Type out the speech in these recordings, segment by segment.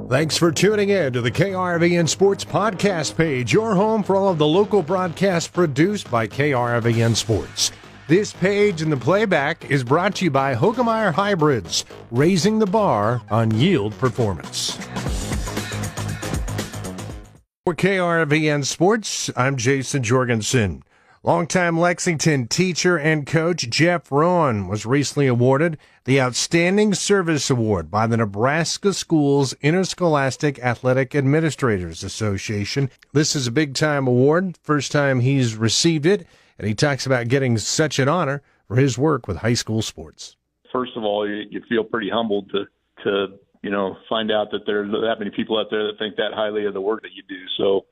Thanks for tuning in to the KRVN Sports Podcast page, your home for all of the local broadcasts produced by KRVN Sports. This page and the playback is brought to you by Hoegemeyer Hybrids, raising the bar on yield performance. For KRVN Sports, I'm Jason Jorgensen. Longtime Lexington teacher and coach Jeff Rowan was recently awarded the Outstanding Service Award by the Nebraska Schools Interscholastic Athletic Administrators Association. This is a big-time award, first time he's received it, and he talks about getting such an honor for his work with high school sports. First of all, you feel pretty humbled to find out that there's that many people out there that think that highly of the work that you do. So,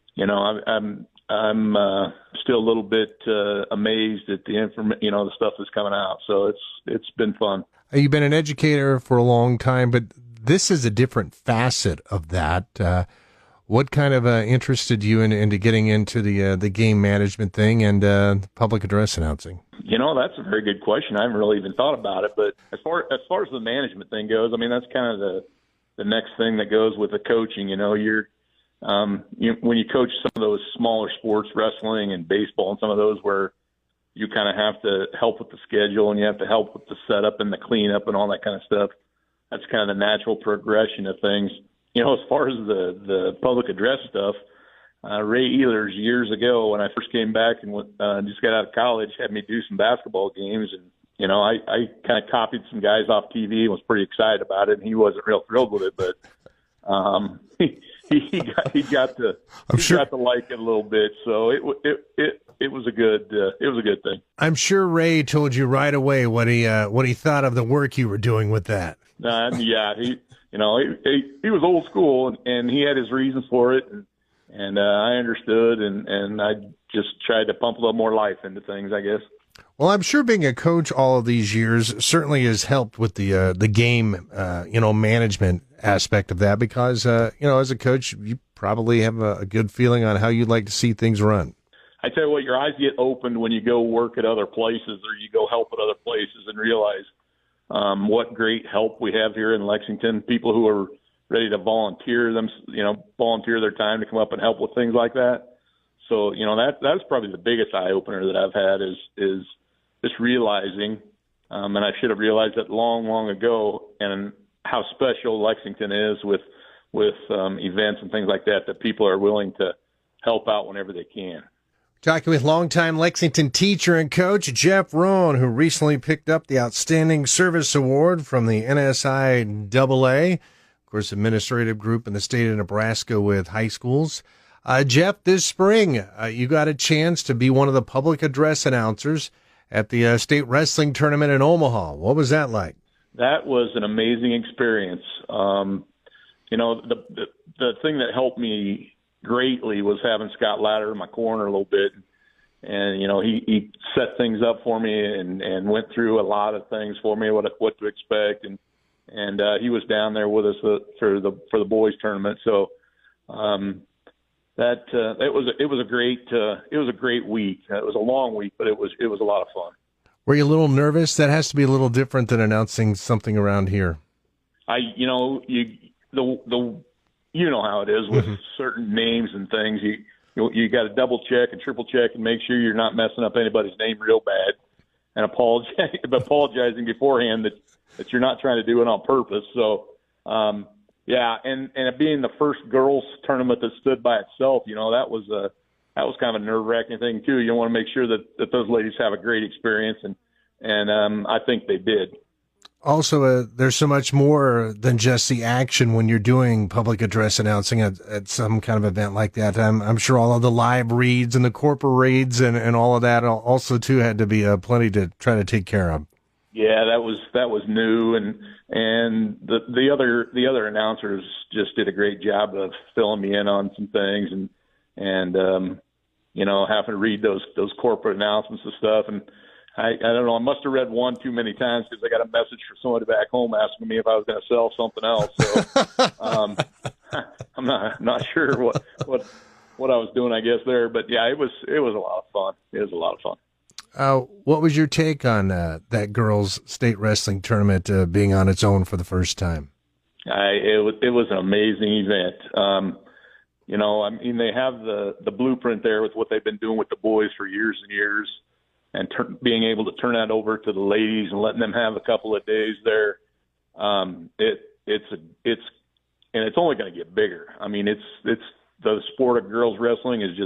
I'm still a little bit amazed at the the stuff that's coming out. So it's been fun. You've been an educator for a long time, but this is a different facet of that. What kind of interested you into getting into the game management thing and public address announcing? That's a very good question. I haven't really even thought about it. But as far as the management thing goes, I mean, that's kind of the next thing that goes with the coaching. You're when you coach some of those smaller sports, wrestling and baseball, and some of those where you kind of have to help with the schedule and you have to help with the setup and the cleanup and all that kind of stuff. That's kind of the natural progression of things. As far as the public address stuff, Ray Ehlers years ago when I first came back and just got out of college had me do some basketball games, and I kind of copied some guys off TV and was pretty excited about it, and he wasn't real thrilled with it, but he got to like it a little bit, so it was a good thing. I'm sure Ray told you right away what he thought of the work you were doing with that. Yeah, he was old school and he had his reasons for it, and I understood, and I just tried to pump a little more life into things, I guess. Well, I'm sure being a coach all of these years certainly has helped with the game, management aspect of that, because, as a coach, you probably have a good feeling on how you'd like to see things run. I tell you what, your eyes get opened when you go work at other places or you go help at other places and realize what great help we have here in Lexington, people who are ready to volunteer their time to come up and help with things like that. So, that's probably the biggest eye-opener that I've had is just realizing, and I should have realized that long, long ago, and how special Lexington is with events and things like that people are willing to help out whenever they can. Talking with longtime Lexington teacher and coach Jeff Rowan, who recently picked up the Outstanding Service Award from the NSIAA, of course, administrative group in the state of Nebraska with high schools. Jeff, this spring, you got a chance to be one of the public address announcers at the state wrestling tournament in Omaha. What was that like? That was an amazing experience. The thing that helped me greatly was having Scott Latter in my corner a little bit, and he set things up for me and went through a lot of things for me, what to expect, and he was down there with us for the boys tournament. So it was a great week. It was a long week, but it was a lot of fun. Were you a little nervous? That has to be a little different than announcing something around here. You know how it is with certain names and things. You got to double check and triple check and make sure you're not messing up anybody's name real bad, and apologizing beforehand that you're not trying to do it on purpose. So, and it being the first girls tournament that stood by itself, that was kind of a nerve-wracking thing too. You want to make sure that those ladies have a great experience, and I think they did. Also, there's so much more than just the action when you're doing public address announcing at some kind of event like that. I'm sure all of the live reads and the corporate reads and all of that also too had to be plenty to try to take care of. Yeah, that was new, and the other announcers just did a great job of filling me in on some things, and having to read those corporate announcements and stuff. And I don't know, I must have read one too many times because I got a message from somebody back home asking me if I was going to sell something else. So I'm not sure what I was doing, I guess, there. But yeah, it was a lot of fun. It was a lot of fun. What was your take on that girls' state wrestling tournament being on its own for the first time? It was an amazing event. I mean, they have the blueprint there with what they've been doing with the boys for years and years, and being able to turn that over to the ladies and letting them have a couple of days there. It's only going to get bigger. I mean, it's the sport of girls wrestling is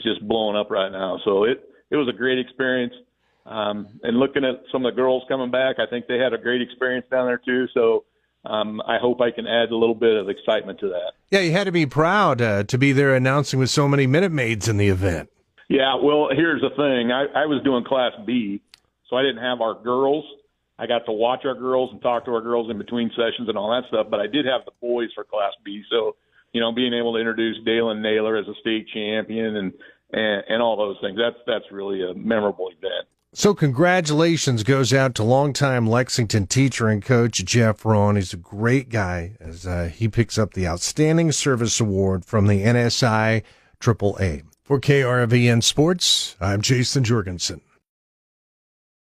just blowing up right now. So it was a great experience. And looking at some of the girls coming back, I think they had a great experience down there too. So I hope I can add a little bit of excitement to that. Yeah, you had to be proud to be there announcing with so many Minute Maids in the event. Yeah, well, here's the thing. I was doing Class B, so I didn't have our girls. I got to watch our girls and talk to our girls in between sessions and all that stuff, but I did have the boys for Class B. So, being able to introduce Dalen Naylor as a state champion and all those things, that's really a memorable event. So congratulations goes out to longtime Lexington teacher and coach Jeff Rowan. He's a great guy as he picks up the Outstanding Service Award from the NSI AAA. For KRVN Sports, I'm Jason Jorgensen.